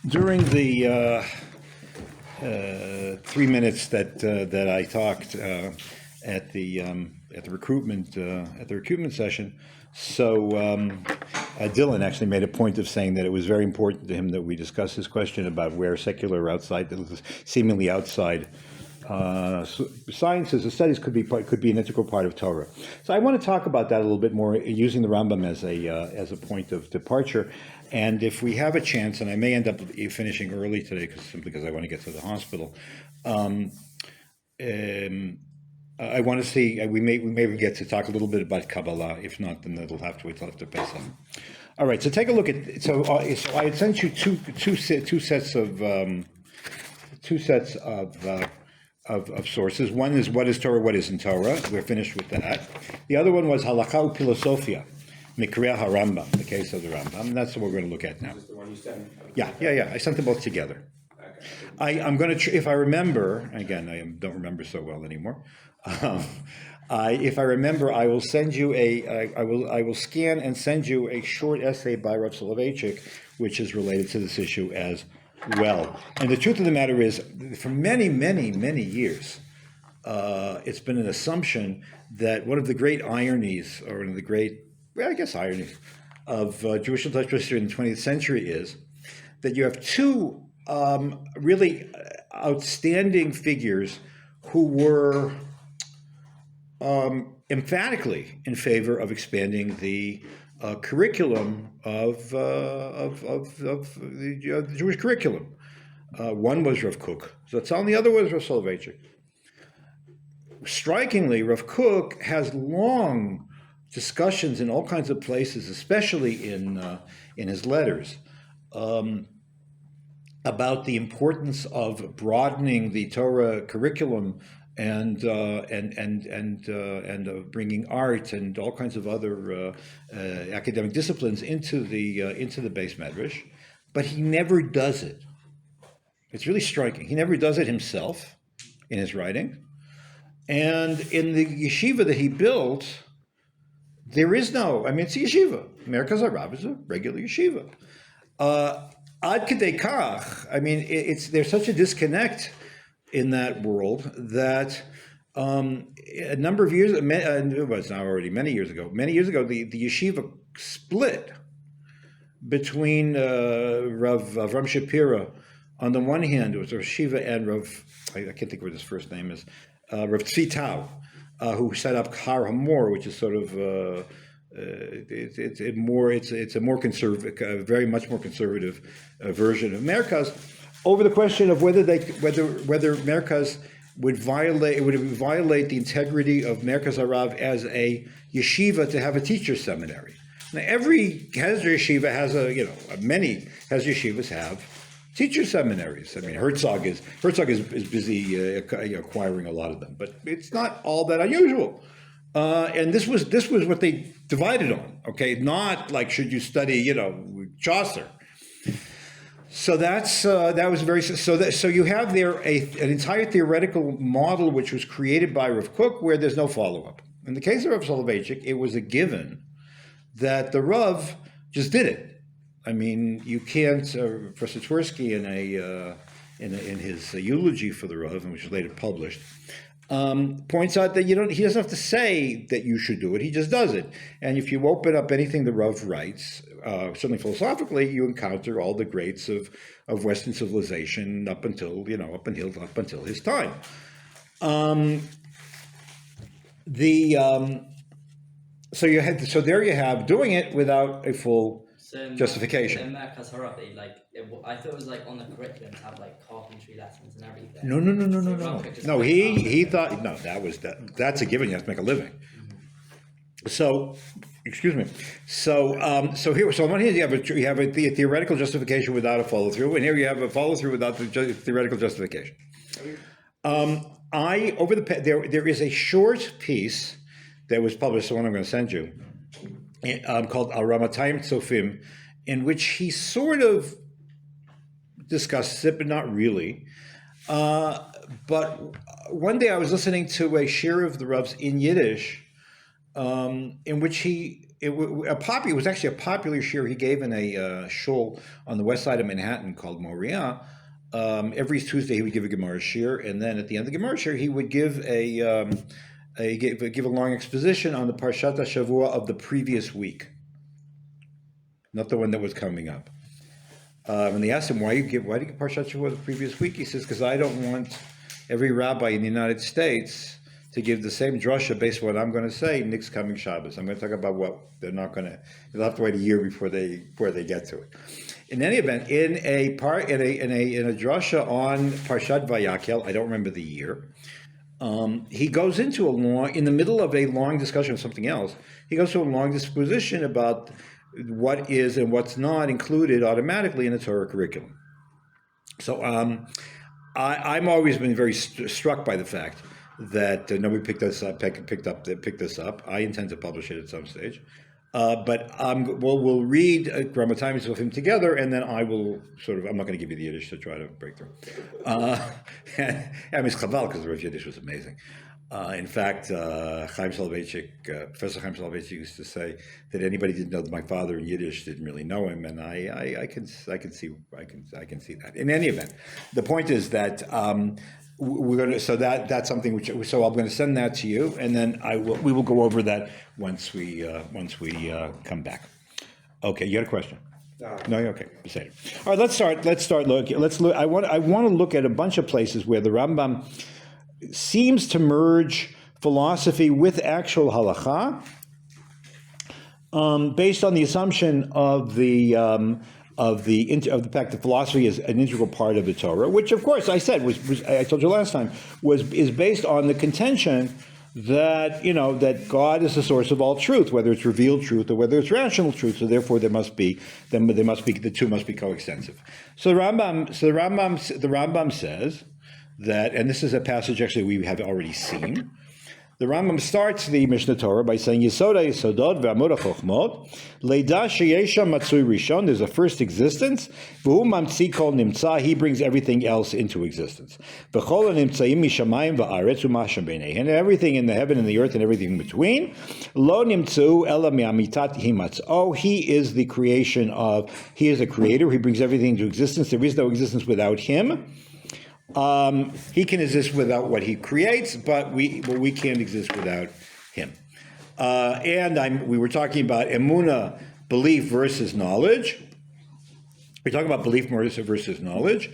During the 3 minutes that I talked at the recruitment session, so Dylan actually made a point of saying that it was very important to him that we discuss this question about where secular outside, seemingly outside sciences and studies could be an integral part of Torah. So I want to talk about that a little bit more, using the Rambam as a point of departure. And if we have a chance, and I may end up finishing early today simply because I want to get to the hospital. I want to see, we may get to talk a little bit about Kabbalah. If not, then it'll have to wait till after Pesach. All right, so take a look at, so I had sent you two sets of sources. One is what is Torah, what isn't Torah. We're finished with that. The other one was Halakhah Philosophia, Mikriah Rambam, the case of the Rambam. And that's what we're going to look at now. Is this the one you sent? Yeah. I sent them both together. Okay. I'm going to, if I remember, again, I don't remember so well anymore. If I remember, I will send you I will scan and send you a short essay by Rav Soloveitchik, which is related to this issue as well. And the truth of the matter is, for many, many, many years, it's been an assumption that one of the great ironies, or one of the great, ironies of Jewish intellectual history in the 20th century is that you have two really outstanding figures who were emphatically in favor of expanding the curriculum of the Jewish curriculum. One was Rav Kook Zatzal, and the other was Rav Soloveitchik. Strikingly, Rav Kook has long discussions in all kinds of places, especially in his letters, about the importance of broadening the Torah curriculum and bringing art and all kinds of other academic disciplines into the Beis Medrash, but he never does it. It's really striking. He never does it himself in his writing, and in the yeshiva that he built, there is no. It's a yeshiva. Merkaz HaRav is a regular yeshiva. Ad kedei kach. There's such a disconnect in that world that a number of years, it was now already many years ago, the yeshiva split between Rav Shapira on the one hand. It was Rav Shiva and Rav, I can't think what his first name is, Rav Tzvi Tau, who set up Har Hamor, which is sort of it's a more conservative, very much more conservative version of Merkaz, over the question of whether Merkaz would violate the integrity of Merkaz HaRav as a yeshiva to have a teacher seminary. Now, every Hezder yeshiva has many Hezder yeshivas have teacher seminaries. Herzog is busy acquiring a lot of them, but it's not all that unusual. And this was what they divided on. Okay, not like should you study Chaucer. So that was very so you have there an entire theoretical model which was created by Rav Kook where there's no follow-up. In the case of Rav Soloveitchik, it was a given that the Rav just did it. You can't. Professor Twersky in his eulogy for the Rav, which was later published, points out that he doesn't have to say that you should do it. He just does it. And if you open up anything the Rav writes, certainly philosophically, you encounter all the greats of Western civilization up until his time. So there you have doing it without a full justification. In Merkaz HaRav, I thought it was on the curriculum to have carpentry lessons and everything. No. No, he thought that's a given. You have to make a living. Mm-hmm. So, excuse me. So on one hand you have a theoretical justification without a follow through, and here you have a follow through without the theoretical justification. There is a short piece that was published, the one I'm going to send you, called Al Ramatayim Tzofim, in which he sort of discusses it, but not really. But one day I was listening to a shiur of the Rav's in Yiddish, in which he it was actually a popular shiur he gave in a shul on the west side of Manhattan called Moriah. Every Tuesday he would give a Gemara shiur, and then at the end of the Gemara shiur he would give give a long exposition on the Parshat HaShavua of the previous week, not the one that was coming up. And they asked him, why do you give Parshat HaShavua the previous week? He says, because I don't want every rabbi in the United States to give the same drasha based on what I'm going to say next coming Shabbos. I'm going to talk about what they're not going to. They'll have to wait a year before they get to it. In any event, in a drasha on Parshat Vayakhel, I don't remember the year. He goes into in the middle of a long discussion of something else. He goes to a long disposition about what is and what's not included automatically in the Torah curriculum. So I'm always been very struck by the fact that nobody picked this up. I intend to publish it at some stage, but we'll read Rambam times with him together, and then I will I'm not going to give you the Yiddish to try to break through. I mean, it's chaval because the Rav Yiddish was amazing. In fact, Professor Chaim Soloveitchik used to say that anybody who didn't know my father in Yiddish didn't really know him, and I can see that. In any event, the point is that we're going to. So that's something which. So I'm going to send that to you, and then we will go over that once we come back. Okay, you got a question? No, okay. Say it. All right, let's start looking. Let's look. I want to look at a bunch of places where the Rambam seems to merge philosophy with actual halakhah, based on the assumption of the fact that philosophy is an integral part of the Torah, which, of course, I said I told you last time is based on the contention that that God is the source of all truth, whether it's revealed truth or whether it's rational truth. So therefore, the two must be coextensive. So the Rambam says that, and this is a passage actually we have already seen. The Rambam starts the Mishnah Torah by saying, Yesoda Yesodot ve'amud ha'chochmot, leida sheyesha matzui rishon, there's a first existence, v'hu mamtzi kol nimtza, he brings everything else into existence. V'chol ha'nimtzaim mishamayim va'aretz u'masham b'neihen, and everything in the heaven and the earth and everything in between, lo nimtzu ela mi'amitat himatz'o, he is the creation he is the creator, he brings everything into existence, there is no existence without him. He can exist without what he creates, but we can't exist without him. We were talking about emunah, belief versus knowledge. We're talking about belief versus knowledge,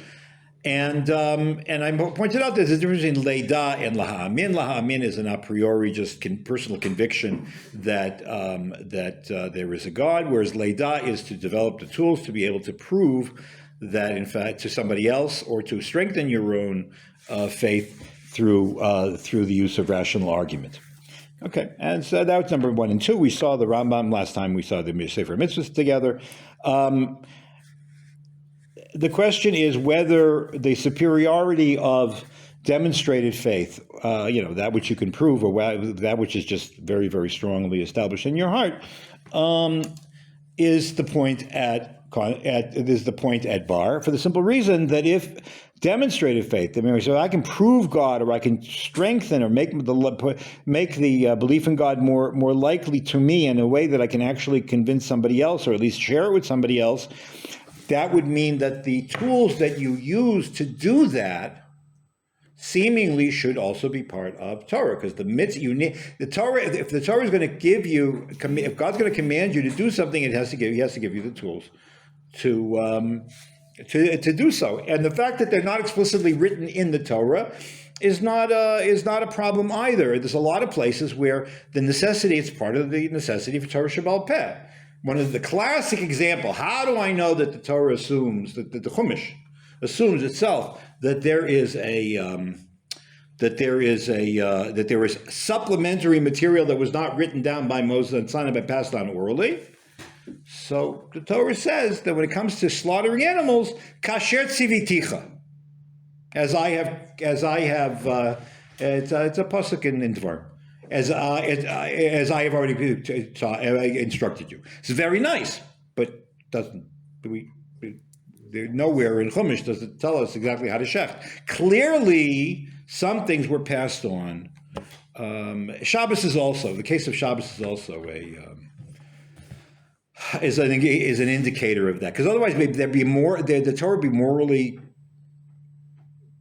and I pointed out there's a difference between leida and laha'amin. Laha'amin is an a priori just personal conviction that there is a God, whereas leida is to develop the tools to be able to prove that, in fact, to somebody else, or to strengthen your own faith through the use of rational argument. Okay, and so that was number 1 and 2. We saw the Rambam last time. We saw the Sefer Mitzvahs together. The question is whether the superiority of demonstrated faith, that which you can prove, or that which is just very, very strongly established in your heart, is the point at bar, for the simple reason that if demonstrated faith, so I can prove God, or I can strengthen or make the belief in God more likely to me in a way that I can actually convince somebody else, or at least share it with somebody else, that would mean that the tools that you use to do that seemingly should also be part of Torah, because the Torah. If the Torah is going to give you, if God's going to command you to do something, he has to give you the tools to do so. And the fact that they're not explicitly written in the Torah is not a problem either. There's a lot of places where it's part of the necessity for Torah Sheba'al Peh. One of the classic example. How do I know that the Torah assumes that the Chumash assumes itself that there is supplementary material that was not written down by Moses and Sinai but passed on orally? So the Torah says that when it comes to slaughtering animals, kasher tziviticha, as I have, it's a pasuk in Dvar, as I have already instructed you. It's very nice, but nowhere in Chumash does it tell us exactly how to shecht. Clearly, some things were passed on. Shabbos is also, the case of Shabbos is also is I think is an indicator of that, because otherwise there'd be more. The Torah would be morally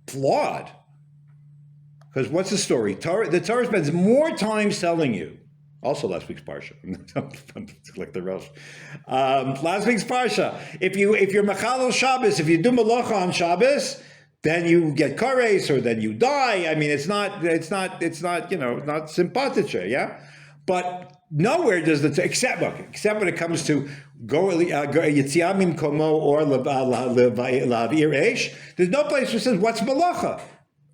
flawed. Because what's the story? The Torah spends more time telling you. Also, last week's parsha, like the Rosh. Last week's parsha. If you're mechalel Shabbos, if you do malacha on Shabbos, then you get kares, or then you die. I mean, it's not not sympathetic, yeah. But nowhere does except when it comes to Yetziat Mimkomo or Lavir Eish. There's no place that says what's malacha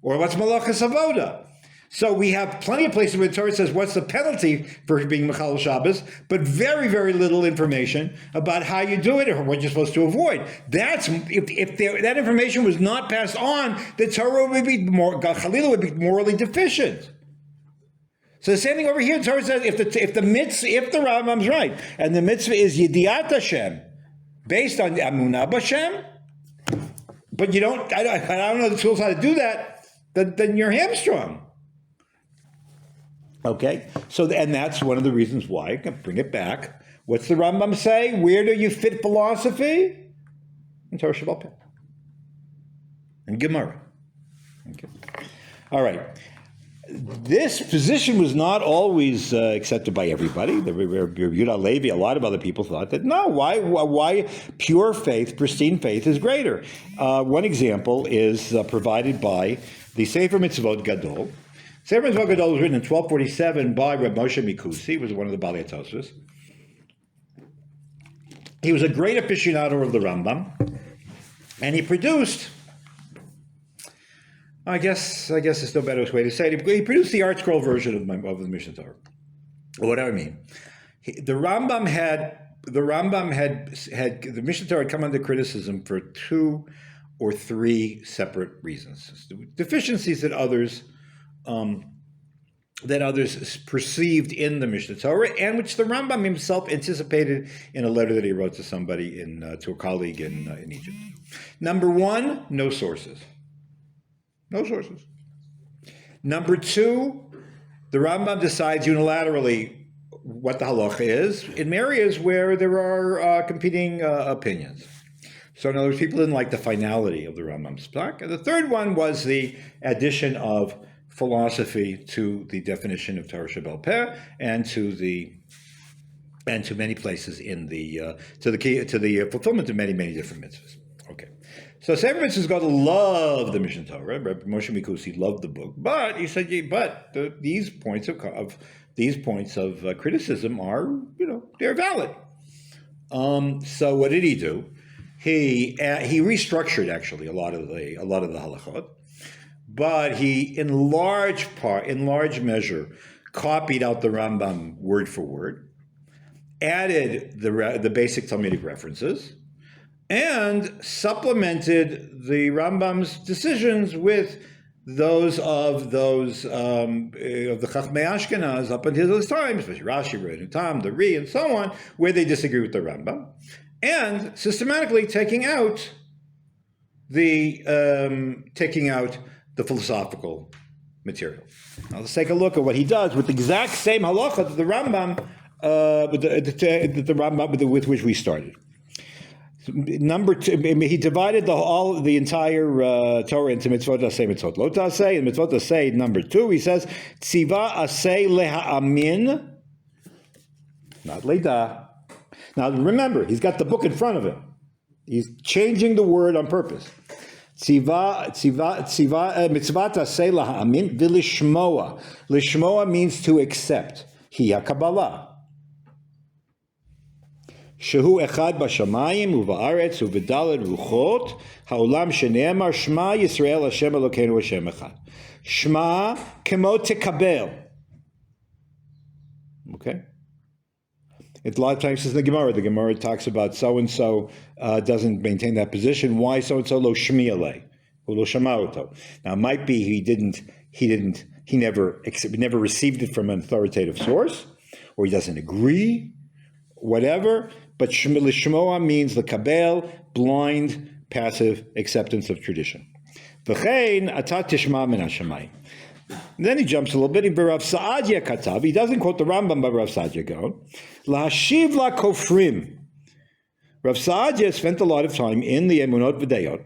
or what's malachas avoda. So we have plenty of places where the Torah says what's the penalty for being Mechal Shabbos, but very, very little information about how you do it or what you're supposed to avoid. That's if that information was not passed on, the Torah would be Chalila would be morally deficient. So the same thing over here. The Torah says if the Rambam's right, and the mitzvah is Yediat Hashem, based on Amunah B'Hashem, but I don't know the tools how to do that, then you're hamstrung. Okay, and that's one of the reasons why I can bring it back. What's the Rambam say? Where do you fit philosophy? In Torah Shebaal Peh and Gemara. Okay, all right. This position was not always accepted by everybody. The Yehuda Levi, a lot of other people thought that no. Why pure faith, pristine faith is greater. One example is provided by the Sefer Mitzvot Gadol. Sefer Mitzvot Gadol was written in 1247 by Reb Moshe Mikusi. He was one of the Balei Tosfos. He was a great aficionado of the Rambam, and he produced, I guess there's no better way to say it, he produced the Art Scroll version of the Mishnah Torah. What do I mean? The Mishnah Torah had come under criticism for 2 or 3 separate reasons. Deficiencies that others perceived in the Mishnah Torah, and which the Rambam himself anticipated in a letter that he wrote to somebody to a colleague in Egypt. Number 1, no sources. No sources. Number 2, the Rambam decides unilaterally what the halakhah is in areas where there are competing opinions. So in other words, people didn't like the finality of the Rambam's talk. And the third one was the addition of philosophy to the definition of Torah Shebaal Peh and to many places in the to the fulfillment of many different mitzvahs. Okay, so Sefer Mitzvahs got to love the Mishnah Torah. Rabbi Moshe Mikusi loved the book, but he said, these points of criticism are they're valid. So what did he do? He restructured actually a lot of the halakhot. But he, in large measure, copied out the Rambam word for word, added the basic Talmudic references, and supplemented the Rambam's decisions with those of the Chachmei Ashkenaz up until this time, especially Rashi, Heaton, the Ri, and so on, where they disagree with the Rambam, and systematically taking out the philosophical material. Now let's take a look at what he does with the exact same halacha that the Rambam, with which we started. Number 2, he divided the entire Torah into mitzvot aseh, mitzvot lo taseh, and mitzvot aseh. Number 2, he says tziva aseh leha'amin, not leda. Now remember, he's got the book in front of him. He's changing the word on purpose. Mitzvata aseh la'amin v'lishmoa. Lishmoa means to accept. Hi Kabbalah. Shehu echad b'shamayim u'ba'aretz u'v'daled ruchot ha'olam shene'emar Shema Yisrael Hashem Elokeinu Hashem echad. Shema kemo tekabel. Okay. A lot of times in the Gemara talks about so-and-so doesn't maintain that position. Why so-and-so lo shmiya leh, lo shama. Now, it might be he never received it from an authoritative source, or he doesn't agree, whatever. But l'shmoa means the kabel, blind, passive acceptance of tradition. V'chein atat tishma min hashamayim. Then he jumps a little bit. Rav Saadia Katav. He doesn't quote the Rambam, but Rav Saadia go. Lahashiv la kofrim. Rav Saadia spent a lot of time in the Emunot V'Dayot,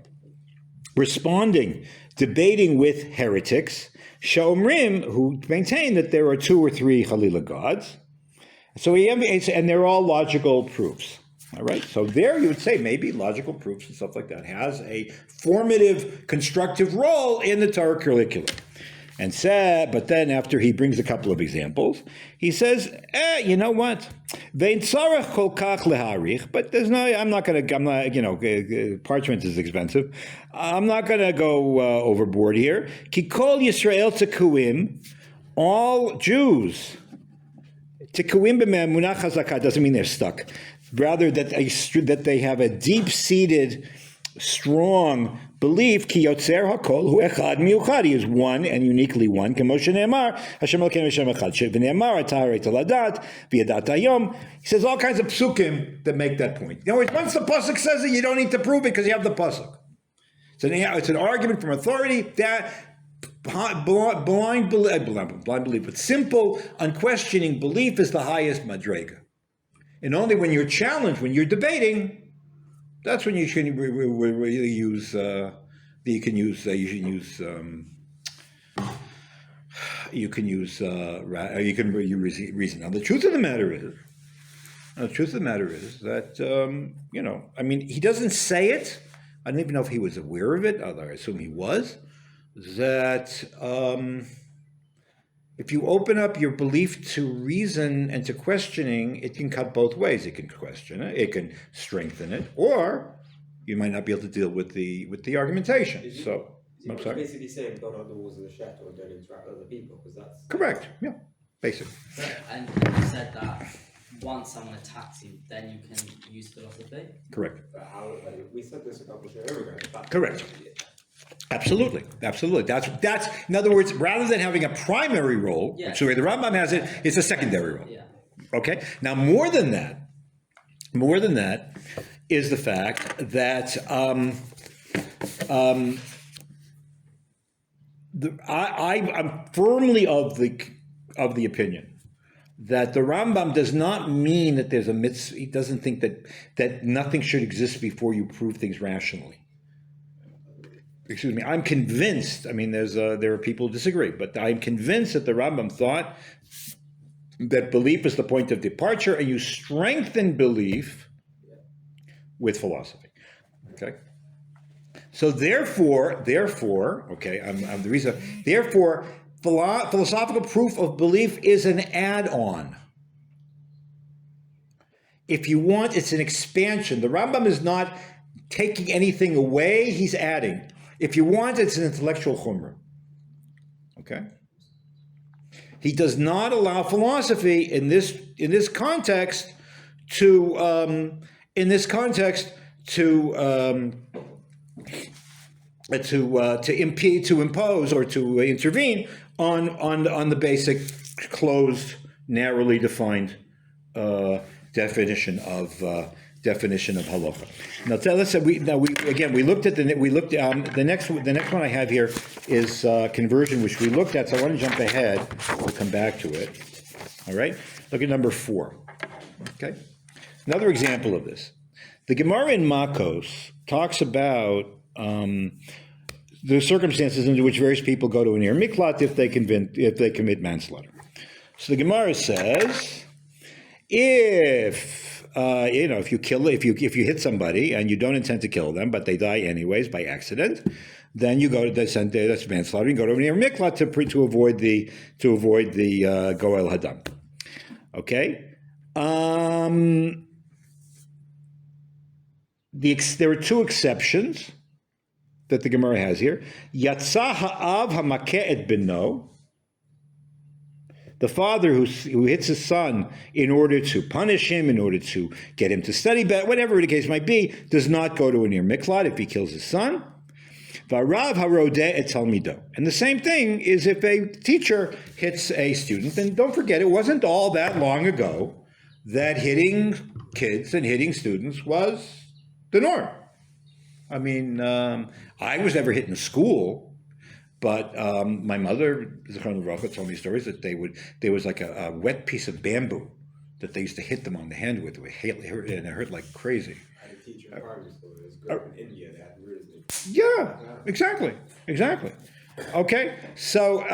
responding, debating with heretics, Shomrim, who maintain that there are 2 or 3 Chalila gods. So and they're all logical proofs. All right, so there you would say maybe logical proofs and stuff like that has a formative, constructive role in the Torah curriculum. And but then after he brings a couple of examples, he says, you know what? But there's I'm not, parchment is expensive. I'm not going to go overboard here. Kikol Yisrael Tekuim, all Jews, Tekuim b'me'emunah chazakah doesn't mean they're stuck. Rather, that they have a deep-seated, strong belief. Ki yotzer hakol hu echad miuchad. He is one and uniquely one. K'moshe ne'emar Hashem Elokeinu Hashem echad. V'ne'emar atah ladat v'yadat hayom. He says all kinds of psukim that make that point. You know, once the pasuk says it, you don't need to prove it because you have the pasuk. It's an argument from authority that blind belief, but simple, unquestioning belief is the highest madrega. And only when you're challenged, when you're debating, that's when you should really use. You can use reason. Now, the truth of the matter is that he doesn't say it. I don't even know if he was aware of it. Although I assume he was. That. If you open up your belief to reason and to questioning, it can cut both ways. It can question it, it can strengthen it, or you might not be able to deal with the argumentation. I'm sorry. Basically saying don't have the walls of the shed or don't interact with other people, because that's correct. Yeah, basically. And you said that once someone attacks you, then you can use philosophy. Correct. We said this a couple of shows ago. Correct. Absolutely. That's in other words, rather than having a primary role, which the way the Rambam has it, it's a secondary role. Yeah. Okay. Now, more than that is the fact that I'm firmly of the opinion that the Rambam does not mean that there's a mitzvah. He doesn't think that nothing should exist before you prove things rationally. Excuse me, I'm convinced, there are people who disagree, but I'm convinced that the Rambam thought that belief is the point of departure, and you strengthen belief with philosophy. Okay? So therefore, philosophical proof of belief is an add-on. If you want, it's an expansion. The Rambam is not taking anything away, he's adding. If you want, it's an intellectual chumrah. Okay? He does not allow philosophy in this context to impose or to intervene on the basic closed, narrowly defined definition of halakhah. Now, let's say we looked at the next one I have here is conversion, which we looked at. So I want to jump ahead. We'll come back to it. All right. Look at number 4. Okay. Another example of this. The Gemara in Makos talks about the circumstances under which various people go to an ir miklat if they commit manslaughter. So the Gemara says, if you hit somebody and you don't intend to kill them, but they die anyways by accident, then you go to that's manslaughter. You go to an ir miklat to avoid the goel hadam. Okay. There are 2 exceptions that the Gemara has here. Yatsa ha'av hamakeh et beno. The father who hits his son in order to punish him, in order to get him to study better, whatever the case might be, does not go to an ir miklat if he kills his son. V'arav harodeh et talmido. And the same thing is if a teacher hits a student. And don't forget, it wasn't all that long ago that hitting kids and hitting students was the norm. I was never hit in school, But my mother, Zichron Levracha, told me stories that there was like a wet piece of bamboo that they used to hit them on the hand with. It hurt like crazy. I had a teacher in primary school that was grew up in India that had rheumatoid. Yeah, exactly. Okay, so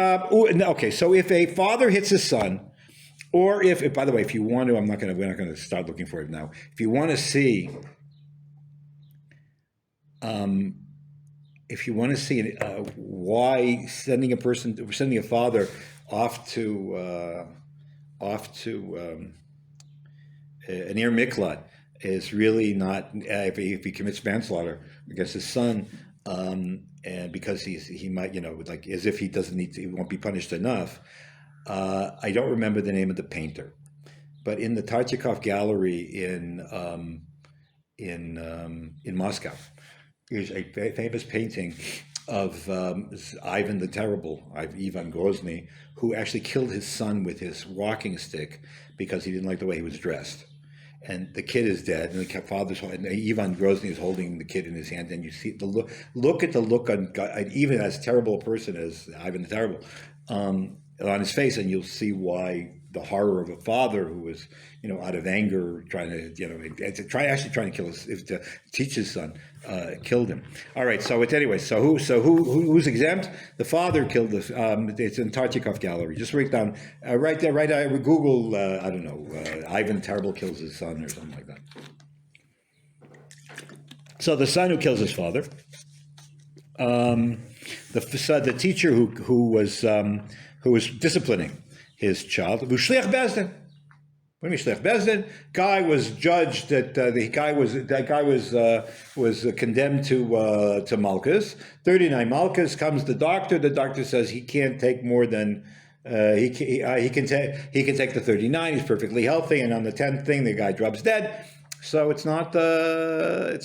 so if a father hits his son, or if by the way, if you want to, we're not going to start looking for it now. If you want to see, why sending a father off to an Ir Miklat is really not, if he commits manslaughter against his son, and because he might, like as if he won't be punished enough. I don't remember the name of the painter, but in the Tartikoff Gallery in Moscow, there's a famous painting of Ivan the Terrible, Ivan Grozny, who actually killed his son with his walking stick because he didn't like the way he was dressed. And the kid is dead, and the father's and Ivan Grozny is holding the kid in his hand, and you see the look. Look at the look on even as terrible a person as Ivan the Terrible on his face, and you'll see why the horror of a father who was, out of anger, trying to kill to teach his son, killed him. All right. So who's exempt? The father killed the. It's in Tartikoff Gallery. Just write down. Right there. Google. I don't know. Ivan Terrible kills his son or something like that. So the son who kills his father. The teacher who was disciplining his child. V'shliach bezdin. What do you mean shliach bezdin? Guy was judged that was condemned to malchus. 39 malchus. Comes the doctor. The doctor says he can't take more than he can take the 39. He's perfectly healthy. And on the 10th thing, the guy drops dead. So it's not the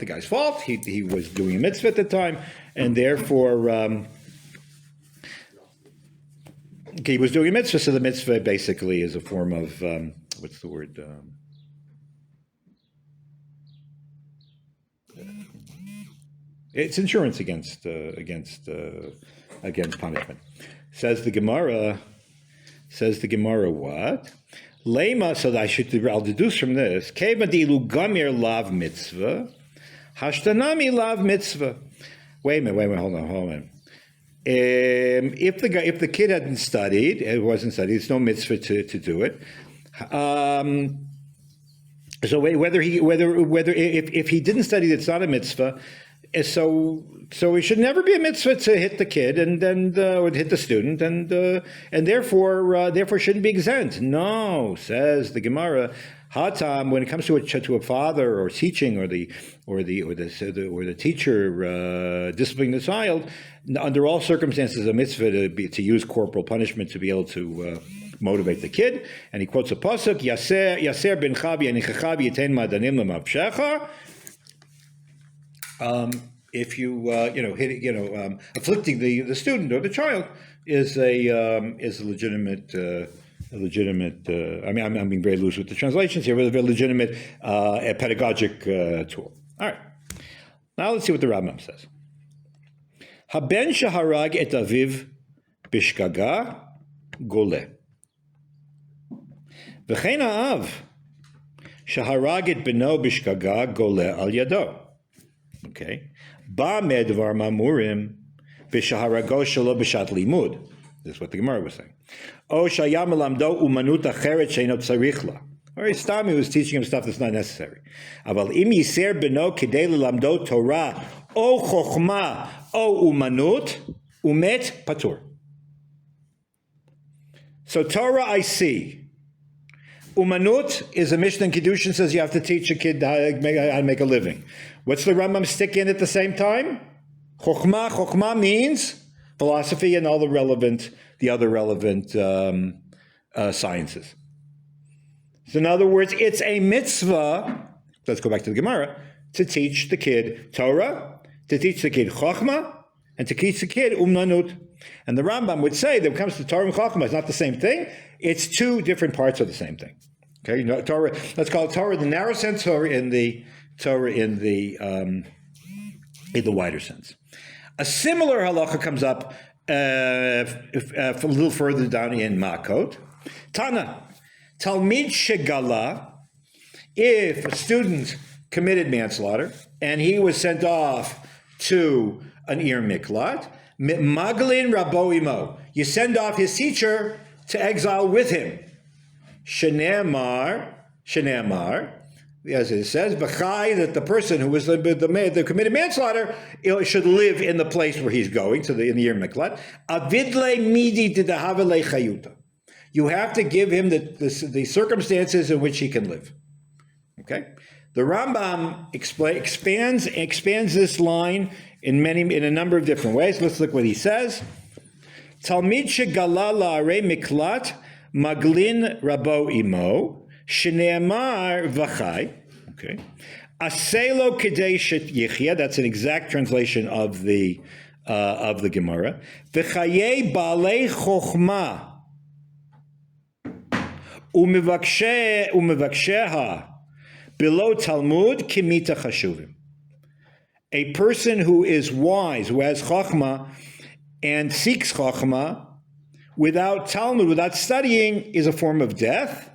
guy's fault. He was doing a mitzvah at the time, and therefore. He was doing a mitzvah, so the mitzvah basically is a form of what's the word? It's insurance against punishment. Says the Gemara. What? Lema. So I'll deduce from this. Keva dilu gamir lav mitzvah, hashtanami lav mitzvah. Wait a minute. Hold on. If the kid hadn't studied, it's no mitzvah to do it. So if he didn't study, it's not a mitzvah. So it should never be a mitzvah to hit the kid or hit the student, and therefore shouldn't be exempt. No, says the Gemara. Hatam, when it comes to a father or teaching or the teacher disciplining the child, under all circumstances, a mitzvah to use corporal punishment to be able to motivate the kid. And he quotes a pasuk: Yaser ben chavi anichachav yiten madanim lemavshecha. If you afflicting the student or the child is a legitimate. I'm being very loose with the translations here, but a very legitimate pedagogic tool. All right. Now let's see what the Rambam says. Haben shaharag et aviv bishkaga gole. V'chein ha'av shaharag et beno bishkaga gole al yado. Okay. Ba medvar mamurim b'shaharago shelo b'shat limud. This is what the Gemara was saying. O shayam lamdo umanut acheret sheino tzarich la. Or Stami was teaching him stuff that's not necessary. Aval im yiser beno kidei lamdo Torah o chokhma o umanut umet patur. So Torah I see. Umanut is a Mishnah in Kiddushin says you have to teach a kid how to make a living. What's the Rambam stick in at the same time? Chokhmah means philosophy and all the other relevant sciences. So in other words, it's a mitzvah, let's go back to the Gemara, to teach the kid Torah, to teach the kid Chokhmah, and to teach the kid Umnanut. And the Rambam would say that when it comes to Torah and Chokhmah, it's not the same thing. It's two different parts of the same thing. Okay, Torah. Let's call it Torah, the narrow sense, Torah in the in the wider sense. A similar halacha comes up a little further down in Makot. Tana, Talmid Shegala, if a student committed manslaughter and he was sent off to an Ir Miklat, Maglin Rabo Imo, you send off his teacher to exile with him. Shenemar, as it says, B'chai, that the person who was the committed manslaughter should live in the place where he's going, in the Ir Miklat. Avidle midi didahavele chayuta. You have to give him the circumstances in which he can live. Okay? The Rambam expands this line in a number of different ways. Let's look what he says. Talmid shegalala are miklat maglin rabo imo sheneamar v'chai. Okay. Aselo kedei yichya. That's an exact translation of the Gemara. V'chaye balei chochma umevaksheha below Talmud kimita chashuvim. A person who is wise, who has chokhmah, and seeks chokhmah without Talmud, without studying, is a form of death.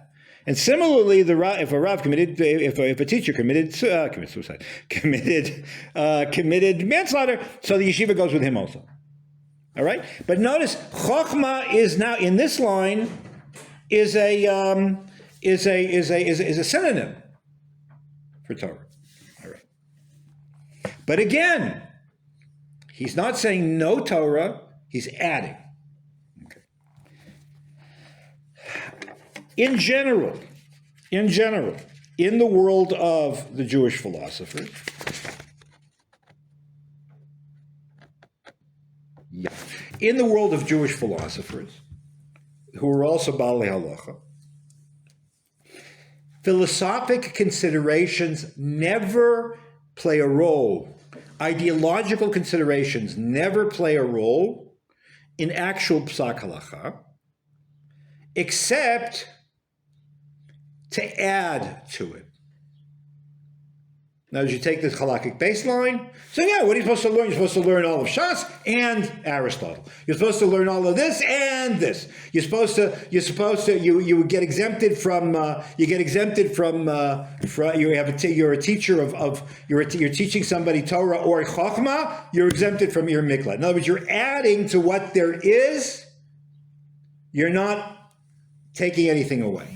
And similarly, if a teacher committed suicide, committed manslaughter, so the yeshiva goes with him also. All right, but notice chokhmah is now in this line is a synonym for Torah. All right, but again, he's not saying no Torah; he's adding. Okay. In general, in the world of the Jewish philosophers, who are also Baalei Halacha, philosophic considerations never play a role. Ideological considerations never play a role in actual psak halacha, except to add to it. Now, as you take this halakhic baseline, so yeah, what are you supposed to learn? You're supposed to learn all of Shas and Aristotle. You're supposed to learn all of this and this. You get exempted from. You're a teacher you're teaching somebody Torah or Chokhmah. You're exempted from your miklat. In other words, you're adding to what there is. You're not taking anything away.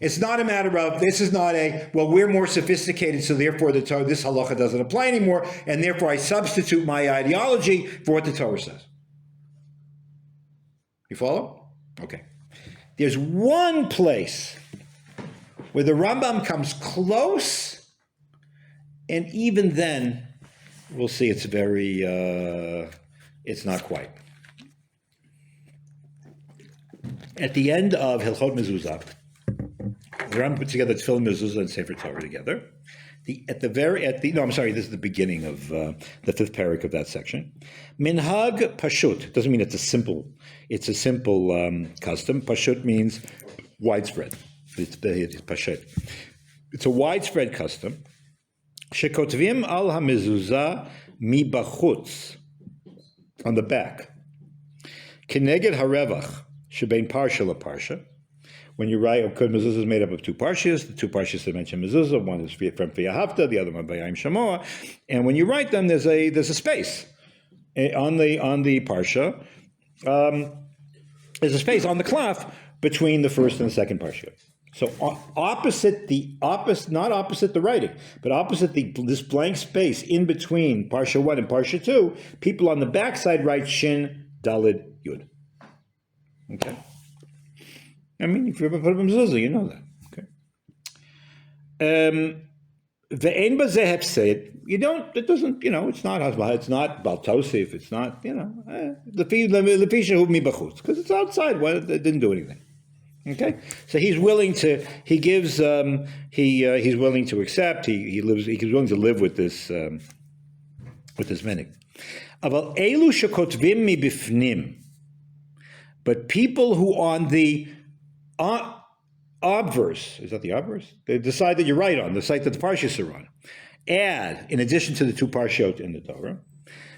It's not a matter of, this is not we're more sophisticated, so therefore this halacha doesn't apply anymore, and therefore I substitute my ideology for what the Torah says. You follow? Okay. There's one place where the Rambam comes close, and even then, we'll see it's it's not quite. At the end of Hilchot Mezuzah, the Rambam put together Tefillin, Mezuzah, and Sefer Torah together. This is the beginning of the fifth parak of that section. Minhag Pashut doesn't mean it's a simple custom. Pashut means widespread. It's Pashut. It's a widespread custom. Shekotvim al hamezuzah mi bachutz, on the back. Keneged harevach shebein parsha la parsha. When you write, mezuzah is made up of two parshas. The two parshas that mention mezuzah, one is from V'yahavta, the other one by Yom Shamoah. And when you write them, there's a space on the parsha. There's a space on the klaf between the first and the second parsha. So not opposite the writing, but opposite this blank space in between parsha 1 and parsha 2, people on the backside write shin, dalid, yud. Okay. I mean, if you ever put up a mezuzah, you know that. Okay. Ve'en bazeh hefsed. You don't. It doesn't. It's not hasbah. It's not baltosif. It's not. Lefisha hu mi bachutz, because it's outside. Well, it didn't do anything. Okay. So he's willing to. He gives. He's willing to accept. He's willing to live with this. With this meaning. Aval elu shekotvim mi bifnim. But people who on the obverse, is that the obverse? They decide that you're right on, the site that the parshas are on. add, in addition to the 2 parshot in the Torah,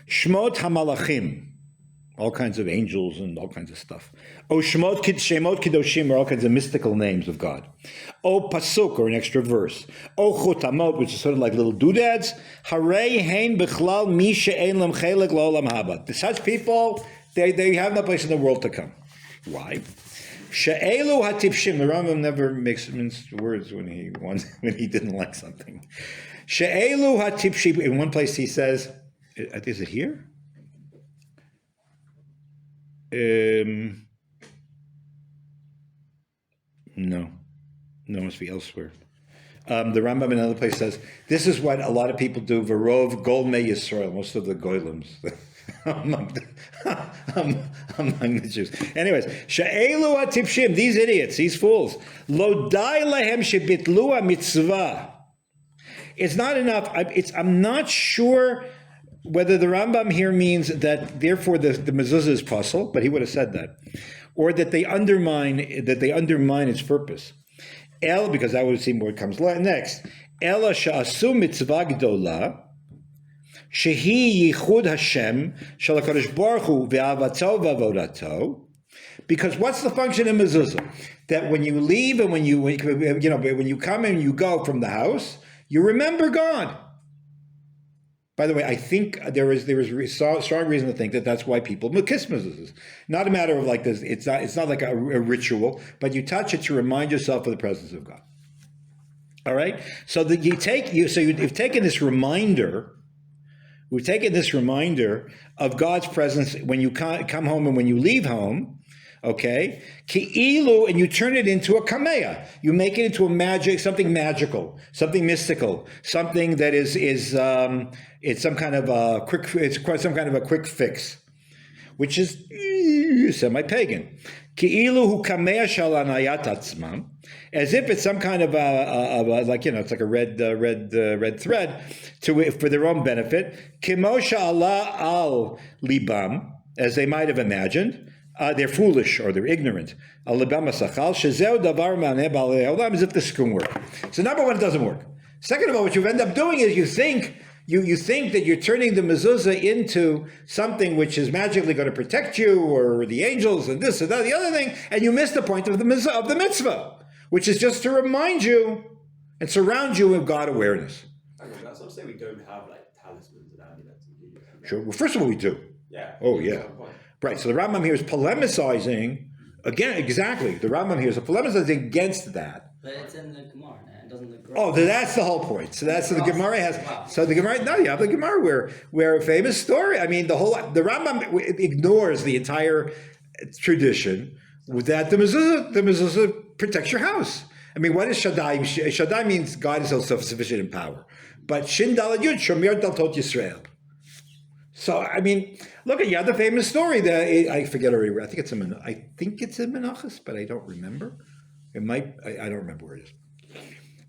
Shmot HaMalachim, all kinds of angels and all kinds of stuff. O Shemot Kiddoshim are all kinds of mystical names of God. O Pasuk, or an extra verse. O Chotamot, which is sort of like little doodads. Harei Hein Bechlal Mi She'ein Lam Chelek L'Olam Haba. Such people, they have no place in the world to come. Why? She'elu HaTipshim. The Rambam never makes minced words when he didn't like something. She'elu HaTipshim. In one place he says, is it here? No, must be elsewhere. The Rambam in another place says, this is what a lot of people do, Verov Golmei Yisrael, most of the Goylems, among the Jews. Anyways, She'elu HaTipshim, these idiots, these fools, Lo dai lahem shebitlu mitzvah. It's not enough, I'm not sure whether the Rambam here means that therefore the mezuzah is puzzle, but he would have said that, or that they undermine its purpose. El, because that would seem what comes next. Ela sha'asu mitzvah gdola, shehi yichud Hashem shel HaKadosh Baruch Hu ve'avato v'avodato. Because what's the function of mezuzah? That when you leave and when you come and you go from the house, you remember God. By the way, I think there is strong reason to think that that's why people kiss mezuzahs. Not a matter of like this. It's not like a ritual, but you touch it to remind yourself of the presence of God. All right. So you've taken this reminder. We've taken this reminder of God's presence when you come home and when you leave home. Okay, ki'ilu, and you turn it into a kameya. You make it into something magical, something mystical, something that is it's some kind of a quick fix, which is semi-pagan. Ki'ilu hu kameya shalanayat atzmam, as if it's some kind of it's like a red thread for their own benefit. Kimo sha'ala al libam, as they might have imagined. They're foolish or they're ignorant. As if this can work. So number one, it doesn't work. Second of all, what you end up doing is you think that you're turning the mezuzah into something which is magically going to protect you, or the angels and this and that, the other thing, and you miss the point of the mitzvah, which is just to remind you and surround you with God awareness. That's not to say we don't have like talismans and amulets. Sure. Well, first of all, we do. Yeah. Oh, yeah. Right, so the Rambam here is polemicizing, again, exactly, the Rambam here is polemicizing against that. But it's in the Gemara, and doesn't the Gemara... Oh, that's the whole point. So the Gemara has, you have the Gemara where a famous story, the Rambam ignores the entire tradition that the mezuzah protects your house. What is Shaddai? Shaddai means God is self-sufficient in power. But Shin Dalad Yud, Shomer Daltot Yisrael. So, look at, you have the famous story that, I forget already, I think it's in Menachos, but I don't remember. It might, I don't remember where it is.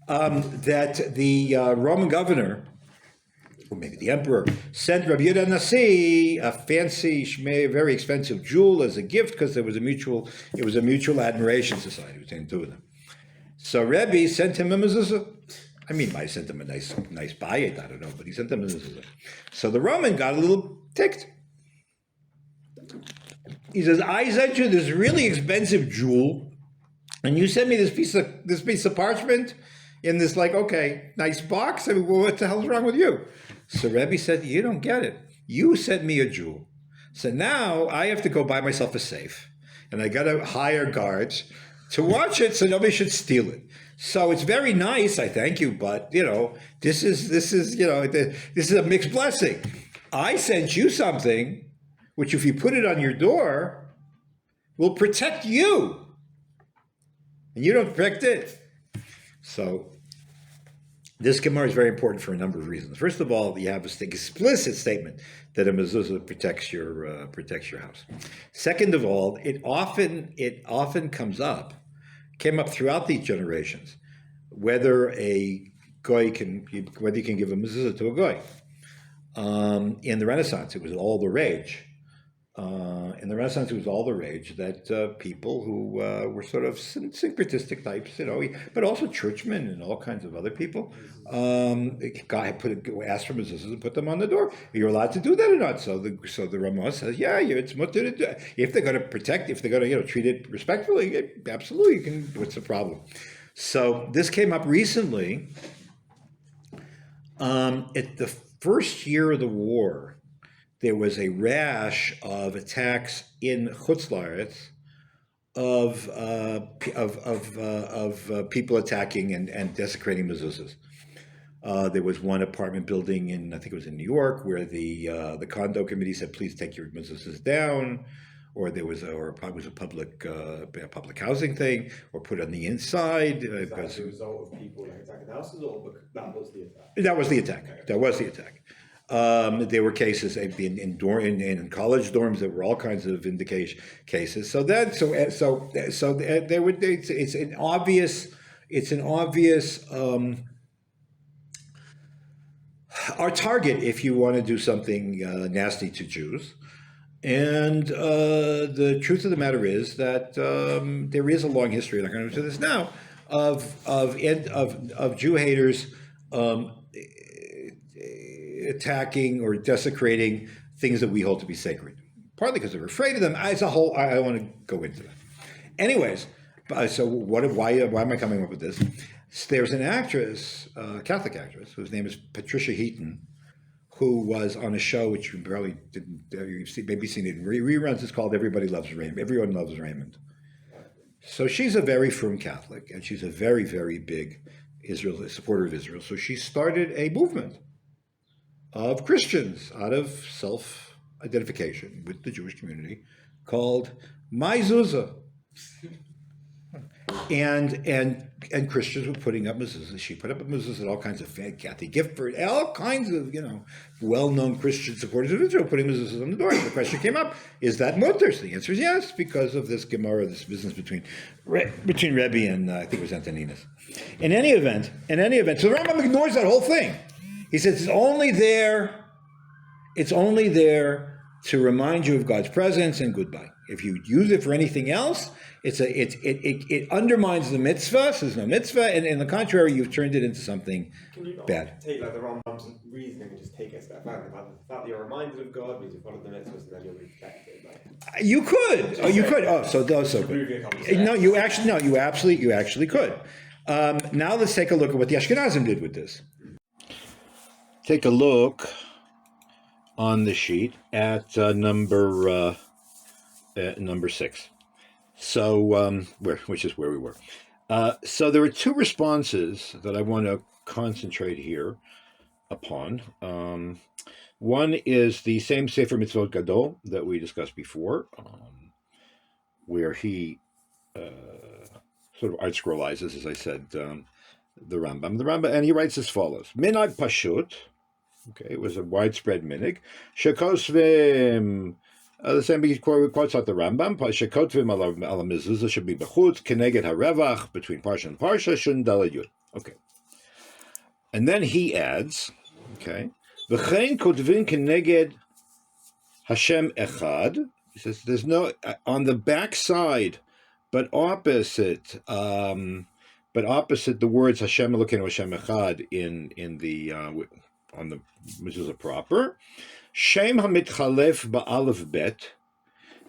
That the Roman governor, or maybe the emperor, sent Rabbi Yehuda Nasi a fancy, very expensive jewel as a gift, because it was a mutual admiration society between the two of them. So Rebbe sent him a mezuzah. Might have sent him a nice bayit, I don't know, but he sent him a mezuzah. So the Roman got a little ticked. He says, I sent you this really expensive jewel, and you sent me this piece of parchment in this nice box. What the hell's wrong with you? So Rebbe said, you don't get it. You sent me a jewel. So now I have to go buy myself a safe, and I got to hire guards to watch it so nobody should steal it. So it's very nice, I thank you, but this is a mixed blessing. I sent you something which, if you put it on your door, will protect you, and you don't protect it. So this Gemara is very important for a number of reasons. First of all, you have an explicit statement that a mezuzah protects your house. Second of all, it often came up throughout these generations, whether you can give a mezuzah to a goy. In the Renaissance, it was all the rage. In the Renaissance, it was all the rage that people who were sort of syncretistic types, but also churchmen and all kinds of other people, asked for mezuzahs and put them on the door. You're allowed to do that or not? So the Rambam says, yeah, it's mutter to do. If they're going to protect, if they're going to treat it respectfully, absolutely, you can. What's the problem? So this came up recently. At the first year of the war, there was a rash of attacks in Chutz La'aretz of people attacking and desecrating mezuzahs. There was one apartment building in, I think it was in New York, where the condo committee said, "Please take your mezuzahs down," or it was a public housing thing, or put on the inside. Is that as a result of people attacking houses, or that was the attack? That was the attack. That was the attack. There were cases in college dorms. There were all kinds of cases. It's an obvious. Our target, if you want to do something nasty to Jews. And the truth of the matter is that there is a long history, and I'm going to do this now, of Jew haters attacking or desecrating things that we hold to be sacred. Partly because they're afraid of them. As a whole, I don't want to go into that. Anyways, so why am I coming up with this? There's an actress, Catholic actress, whose name is Patricia Heaton, who was on a show which you probably didn't, you've maybe seen it in reruns. It's called Everybody Loves Raymond. Everyone Loves Raymond. So she's a very firm Catholic, and she's a very, very big supporter of Israel. So she started a movement of Christians out of self-identification with the Jewish community called My Zuzah. And Christians were putting up mezuzahs. She put up mezuzahs at all kinds of Kathy Gifford, all kinds of well-known Christian supporters of Israel putting mezuzahs on the door. And the question came up: is that mutter? So the answer is yes, because of this Gemara, this business between Rebbe and I think it was Antoninus. In any event, so the Rambam ignores that whole thing. He says it's only there to remind you of God's presence and goodbye. If you use it for anything else, it undermines the mitzvah, so there's no mitzvah, and in the contrary, you've turned it into something Can you not bad. take the Rambam's reasoning and just take it a step further? Like the fact that you're reminded of God means you follow the mitzvahs and then you'll be protected. You could. You could. So good. No, you actually could. Now let's take a look at what the Ashkenazim did with this. Take a look on the sheet at number 6. So, which is where we were. So there are two responses that I want to concentrate here upon. One is the same Sefer Mitzvot Gadol that we discussed before, where he sort of art scrollizes, as I said, the Rambam, and he writes as follows: Minag Pashut. Okay, it was a widespread minig. Shekosvim. The same he quotes out the Rambam. Shekotvim ala mezuzah should be bechutz keneged harevach between parsha and parsha shun daled yud. Okay, and then he adds, okay, v'chein kotvim keneged Hashem echad. He says there's no on the back side, but opposite the words Hashem Elokeinu Hashem echad in the on the mezuzah proper. Shem hamitchalef ba'alef bet,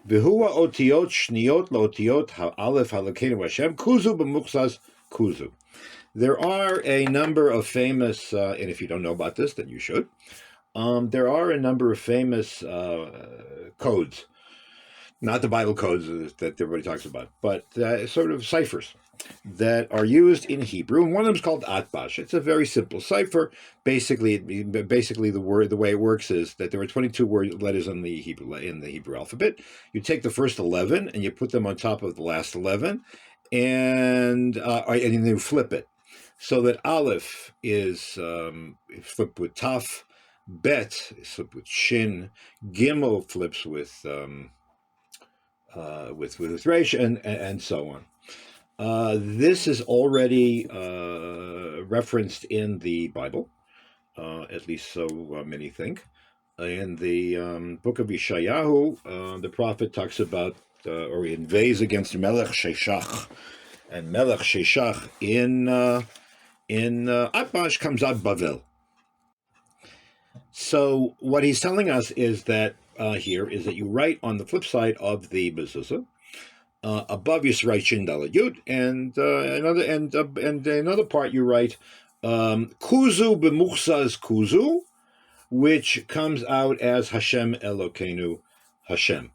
v'hu ha'otiyot shniyot la'otiyot ha'alef ha'Elokeinu Hashem kuzu b'muchsas kuzu. There are a number of famous, and if you don't know about this, then you should. There are a number of famous codes, not the Bible codes that everybody talks about, but sort of ciphers that are used in Hebrew. And one of them is called Atbash. It's a very simple cipher. Basically, the way it works is that there are 22 letters in the Hebrew alphabet. You take the first 11 and you put them on top of the last 11, and then you flip it, so that Aleph is flipped with Taf, Bet is flipped with Shin, Gimel flips with Resh, and so on. This is already referenced in the Bible, at least so many think. in the book of Yeshayahu, the prophet talks about, or he inveighs against Melech Sheshach. And Melech Sheshach in Atbash comes out Bavel. So what he's telling us is that here is that you write on the flip side of the mezuzah, above you write Shin Daled Yud, and another part you write Kuzu b'muchsaz Kuzu, which comes out as Hashem Elokeinu Hashem.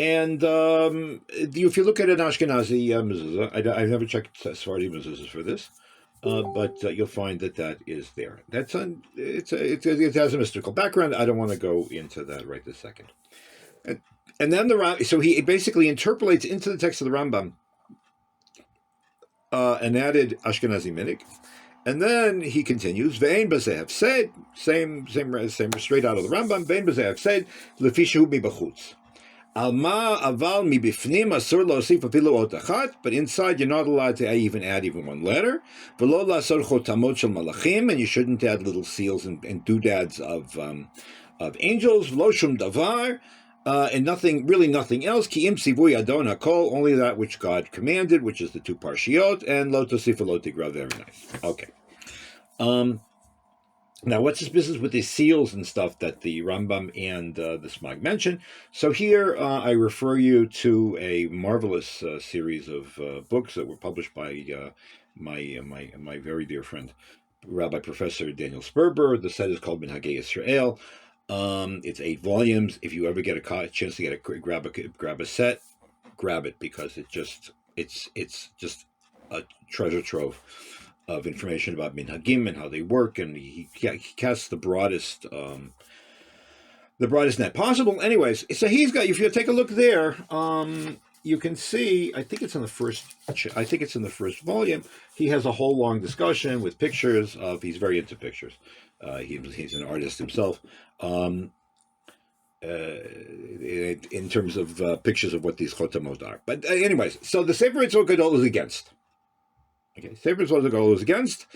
And if you look at an Ashkenazi mezuzah, I've never checked Sephardi mezuzahs for this, but you'll find that is there. It has a mystical background. I don't want to go into that right this second. And then so he basically interpolates into the text of the Rambam an added Ashkenazi minig, and then he continues. Ve'ein b'zeh said, same straight out of the Rambam. Ve'ein b'zeh said, lefishu mi b'chutz. Alma aval mi bifnim asur losif afilu ot achat, but inside you're not allowed to even add one letter. V'lo la'asor chotamot shel malachim, and you shouldn't add little seals and doodads of angels. V'lo shum davar, and nothing else. Ki im sivui adon hakol, only that which God commanded, which is the two parshiot, and lo tosif lo tigra. Very nice. Okay. Now, what's this business with these seals and stuff that the Rambam and the Smag mention? So here I refer you to a marvelous series of books that were published by my very dear friend, Rabbi Professor Daniel Sperber. The set is called Minhagei Yisrael. It's 8 volumes. If you ever get a chance to grab a set, grab it, because it's just a treasure trove of information about minhagim and how they work, and he casts the broadest net possible. Anyways, so he's got. If you take a look there, you can see. I think it's in the first volume. He has a whole long discussion with pictures of. He's very into pictures. He's an artist himself. In terms of pictures of what these chotamot are. But anyways, so the Sefer Yitzhak Gadol is against. Okay, Sefer Yitzhak Gadol is against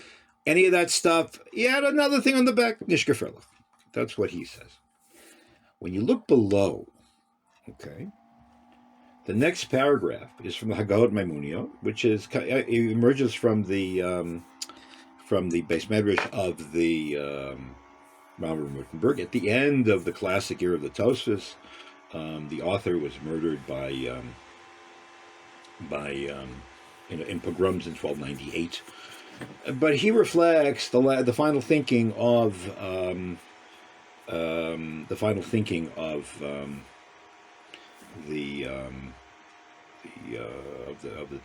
any of that stuff. Yeah, another thing on the back, Nishkeferlach. That's what he says. When you look below, okay, the next paragraph is from the Hagahot Maimuniyot, which is emerges from the Beis Medrash of the Rambam Rutenberg. At the end of the classic era of the Tosfos, the author was murdered by in pogroms in 1298. But he reflects the final thinking of the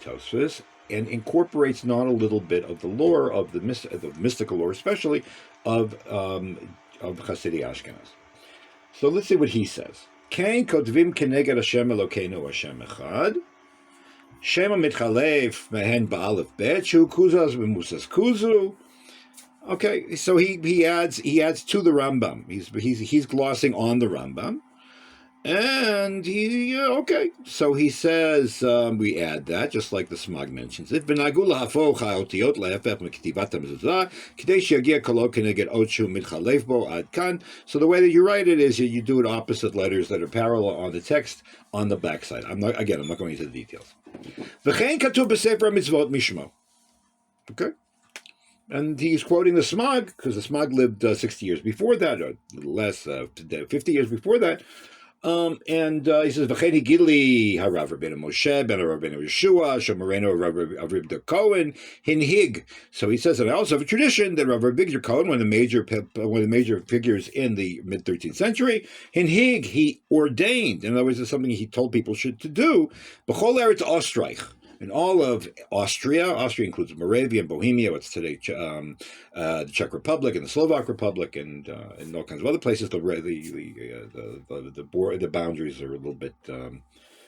Tosfos, and incorporates not a little bit of the lore of the mystical lore, especially of Chasidei Ashkenaz. So let's see what he says. Kain kotvim keneged Hashem Elokeinu Hashem Echad. Shema mitchalev mehen ba'alef bet shu kuzas b'musas kuzu. Okay, so he adds to the Rambam. He's glossing on the Rambam, and so he says we add that, just like the Smag mentions it. V'nagul ha'afoch ha'otiyot lehefech mektivat hamezuzah k'dei sheyagia kolo keneged otshu mitchalev bo ad kan. So the way that you write it is you do it opposite letters that are parallel on the text on the backside. I'm not going into the details. V'chein katuv b'sefer mitzvot mishmo. Okay. And he's quoting the Smag, because the Smag lived 60 years before that, or a little less, 50 years before that. And he says, "V'chein higili harav Rabbeinu Moshe ben Rabbeinu Yeshua shomerenu Rav Avigdor Cohen hinhig." So he says, and I also have a tradition that Rav Avigdor Cohen, one of the major figures in the mid 13th century, hinhig, he ordained. In other words, it's something he told people to do. B'chol eretz Ostreich. In all of Austria includes Moravia and Bohemia, what's today the Czech Republic and the Slovak Republic, and all kinds of other places. The boundaries are a little bit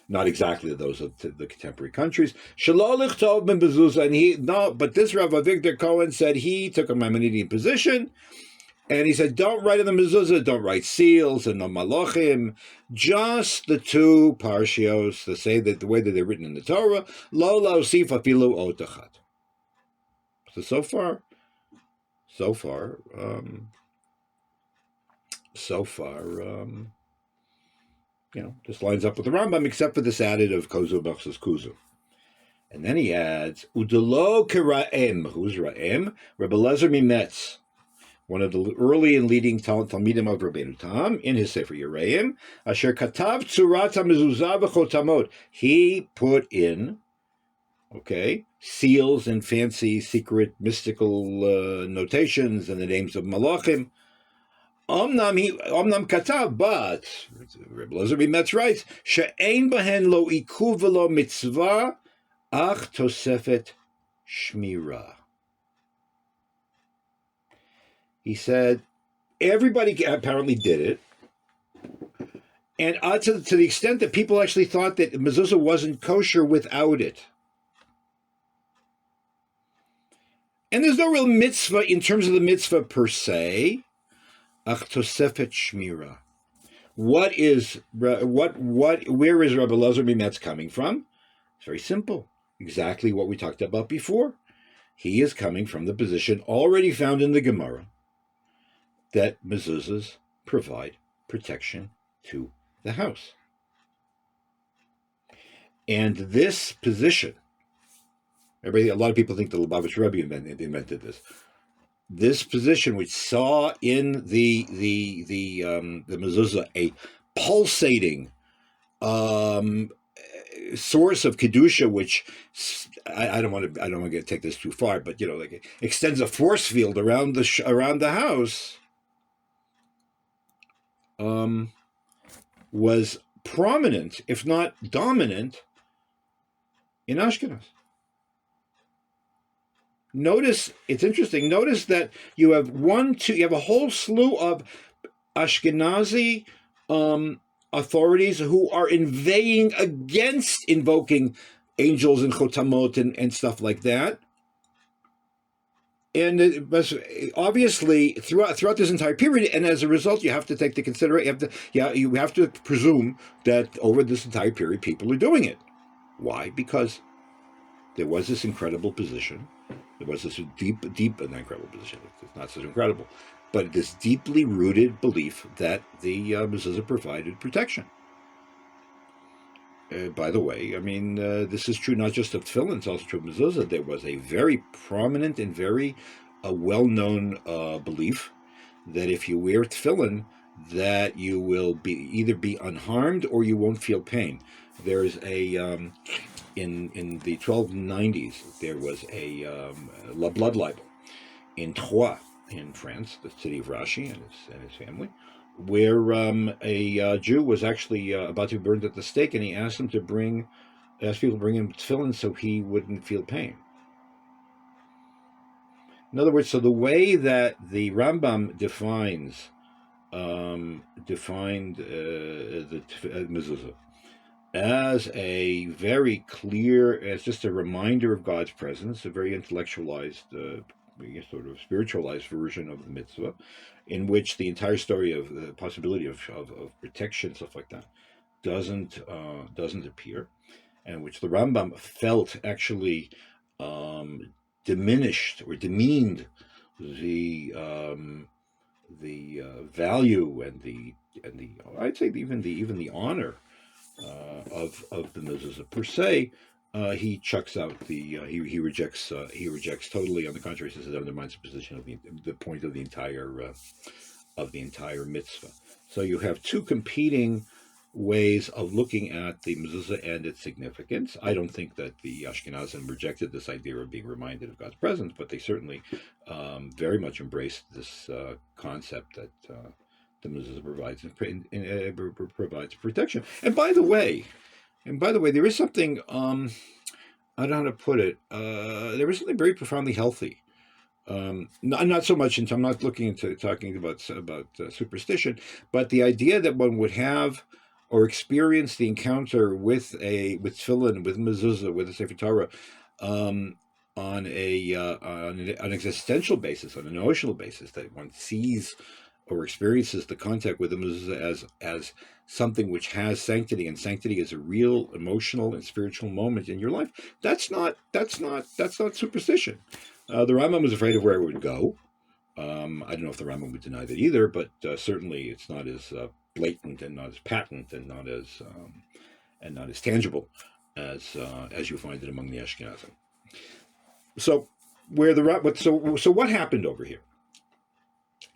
not exactly those of the contemporary countries. But this Rav Avigdor Cohen said he took a Maimonidean position. And he said, don't write in the mezuzah, don't write seals and no malachim, just the two parshios, to say that the way that they're written in the Torah, lo laosif afilu ot achat. So far, this lines up with the Rambam, except for this added of kozu versus kuzu. And then he adds, Udelo Kiraem. Who's Raem? Rebbe Lezer Mimetz, one of the early and leading Talmidim of Rabbeinu Tam, in his Sefer Yereim, Asher Katav Tzurat HaMezuzah V'chotamot. He put in, seals and fancy, secret, mystical notations and the names of Malachim. Omnam Katav, but Rebbe Lezer Mimetz writes, She'ein Bahen Lo Ikuv V'lo Mitzvah Ach Tosefet Shmira. He said, everybody apparently did it. And to the extent that people actually thought that mezuzah wasn't kosher without it. And there's no real mitzvah in terms of the mitzvah per se. Ach Tosefet Shmira. Where is Rabbi Lezer Mimetz coming from? It's very simple. Exactly what we talked about before. He is coming from the position already found in the Gemara that mezuzahs provide protection to the house. And this position, a lot of people think the Lubavitch Rebbe invented this. This position, which saw in the mezuzah a pulsating source of kedusha, which I don't want to take this too far, but it extends a force field around the house, was prominent, if not dominant, in Ashkenaz. Notice, it's interesting. Notice that you have a whole slew of Ashkenazi authorities who are inveighing against invoking angels and chotamot and stuff like that. And obviously, throughout this entire period, and as a result, you have to take the consideration. You have to presume that over this entire period, people are doing it. Why? Because there was this incredible position. There was this deep, incredible position. It's not so incredible, but this deeply rooted belief that the mezuzah provided protection. By the way, this is true not just of tefillin, it's also true of mezuzah. There was a very prominent and very well-known belief that if you wear tefillin, that you will either be unharmed or you won't feel pain. There's a in the 1290s there was a blood libel in Troyes in France, the city of Rashi and his family, where a Jew was actually about to be burned at the stake, and he asked people to bring him tefillin so he wouldn't feel pain. In other words, so the way that the Rambam defined the mezuzah as a very clear, as just a reminder of God's presence, a very intellectualized, sort of spiritualized version of the mitzvah, in which the entire story of the possibility of protection, stuff like that, doesn't appear, and which the Rambam felt actually diminished or demeaned the value and the I'd say even the honor of the mezuzah per se. He chucks out he rejects totally. On the contrary, says it undermines the position of the point of the entire mitzvah. So you have two competing ways of looking at the mezuzah and its significance. I don't think that the Ashkenazim rejected this idea of being reminded of God's presence, but they certainly very much embraced this concept that the mezuzah provides protection. And by the way, there is something I don't know how to put it. There is something very profoundly healthy. Not so much into. I'm not looking into talking about superstition, but the idea that one would have or experience the encounter with tefillin, with mezuzah, with the Sefer Torah, on an existential basis, on an emotional basis, that one sees or experiences the contact with the mezuzah as something which has sanctity, and sanctity is a real emotional and spiritual moment in your life, that's not superstition. The Rambam was afraid of where it would go. I don't know if the Rambam would deny that either, but certainly it's not as blatant and not as patent and not as tangible as you find it among the Ashkenazim. So what happened over here?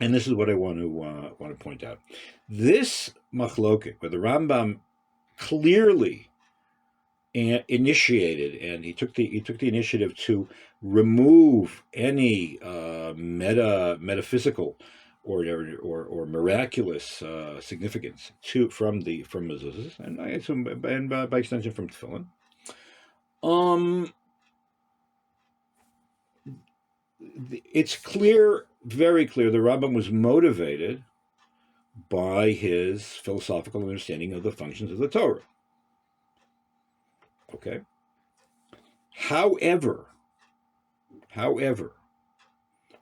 And this is what I want to point out. This machloket, where the Rambam clearly initiated, and he took the initiative to remove any metaphysical or miraculous significance from mezuzahs, and I assume, and by extension from tefillin. It's clear, very clear, the Rambam was motivated by his philosophical understanding of the functions of the Torah. Okay. However,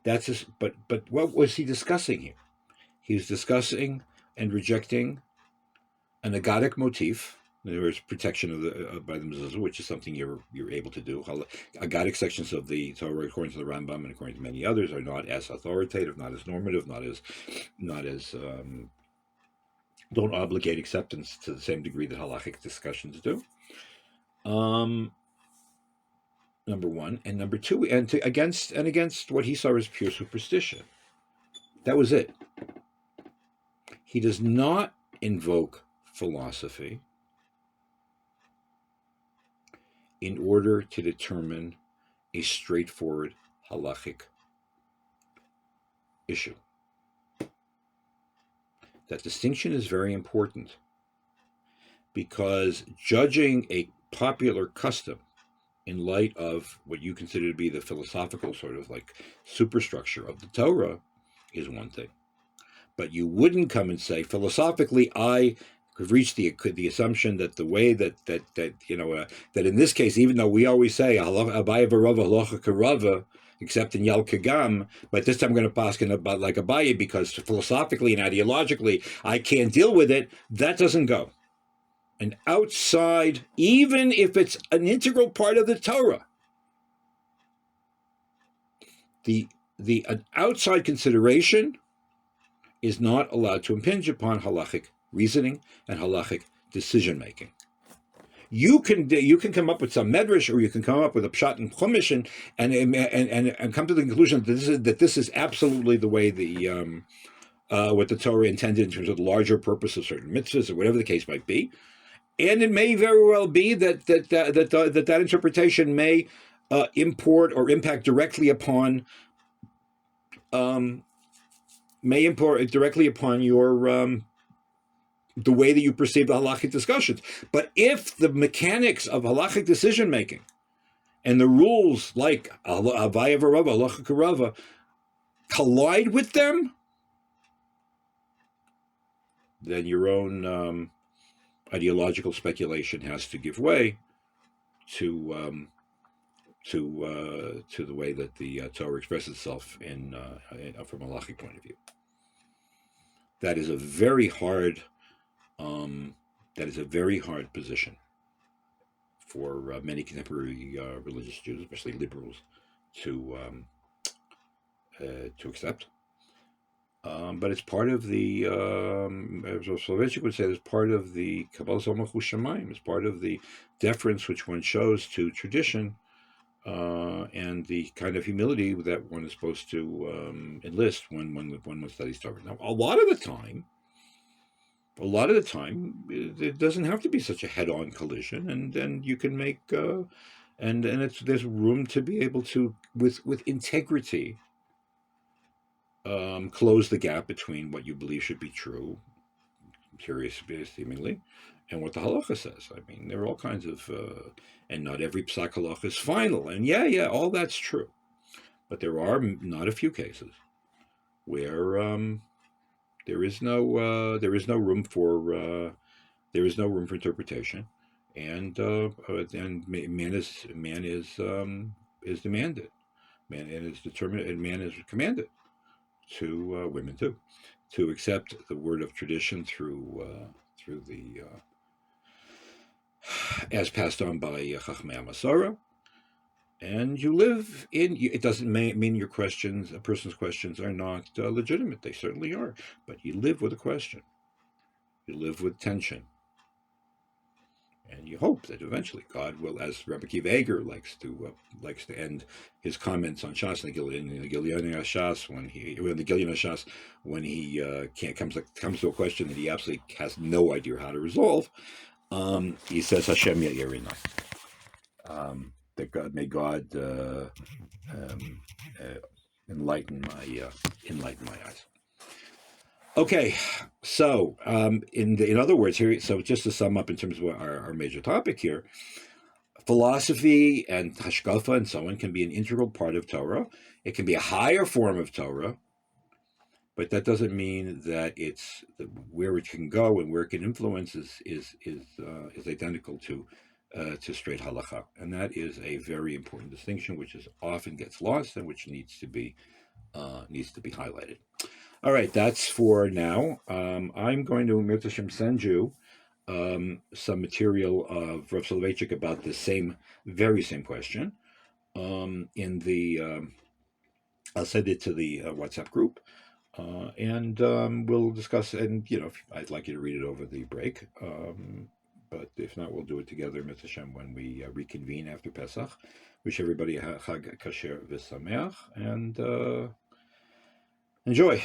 that's just, but what was he discussing here? He was discussing and rejecting an agadic motif. In other words, protection of by the mezuzah, which is something you're able to do. Agadic sections of the Torah, according to the Rambam and according to many others, are not as authoritative, not as normative, not as don't obligate acceptance to the same degree that halachic discussions do. Number one, and number two, against what he saw as pure superstition. That was it. He does not invoke philosophy in order to determine a straightforward halachic issue. That distinction is very important, because judging a popular custom in light of what you consider to be the philosophical sort of like superstructure of the Torah is one thing. But you wouldn't come and say, philosophically, I could reach the assumption that the way that in this case, even though we always say Abaye v'Rava Halakhah k'Rava, except in Yal Kagam, but this time I'm going to paskin about like Abaye, because philosophically and ideologically I can't deal with it. That doesn't go. And outside, even if it's an integral part of the Torah, an outside consideration is not allowed to impinge upon halachic reasoning and halachic decision making. You can come up with some medrash, or you can come up with a pshat and chumash, and come to the conclusion that this is absolutely the way what the Torah intended in terms of the larger purpose of certain mitzvahs, or whatever the case might be. And it may very well be that interpretation may import or impact directly upon your the way that you perceive the halachic discussions. But if the mechanics of halachic decision making and the rules like Abaye v'Rava, Halakhah k'Rava, collide with them, then your own ideological speculation has to give way to the way that the Torah expresses itself from a halachic point of view. That is a very hard position for many contemporary religious Jews, especially liberals, to accept. But it's part of the, as Soloveitchik would say, it's part of the Kabbalah Malchus Shamayim. It's part of the deference which one shows to tradition, and the kind of humility that one is supposed to enlist when one studies Torah. Now, a lot of the time, it doesn't have to be such a head-on collision, and then you can make, there's room to be able to, with integrity, close the gap between what you believe should be true, curious seemingly, and what the halacha says. I mean, there are all kinds of, and not every psak halacha is final, and all that's true, but there are not a few cases where there is no room for interpretation, and man is demanded, man is determined, and man is commanded to women too, to accept the word of tradition through as passed on by Chachmei Masora. And you live in. It doesn't mean your questions, a person's questions, are not legitimate. They certainly are. But you live with a question. You live with tension, and you hope that eventually God will, as Rabbi Akiva Eger likes to end his comments on Shas in the Gilyon Shas when he comes to a question that he absolutely has no idea how to resolve. He says Hashem Ya'irina. That God may God enlighten my eyes. Okay, so in other words here, so just to sum up in terms of our major topic here, philosophy and hashkafa and so on can be an integral part of Torah. It can be a higher form of Torah, but that doesn't mean that it's where it can go and where it can influence is identical to straight halakhah, and that is a very important distinction, which often gets lost and which needs to be highlighted. All right, that's for now. I'm going to send you some material of Rav Soloveitchik about the very same question. I'll send it to the WhatsApp group, and we'll discuss. And I'd like you to read it over the break. But if not, we'll do it together, Mitzvah Hashem, when we reconvene after Pesach. Wish everybody a Chag Kasher V'Sameach, and enjoy.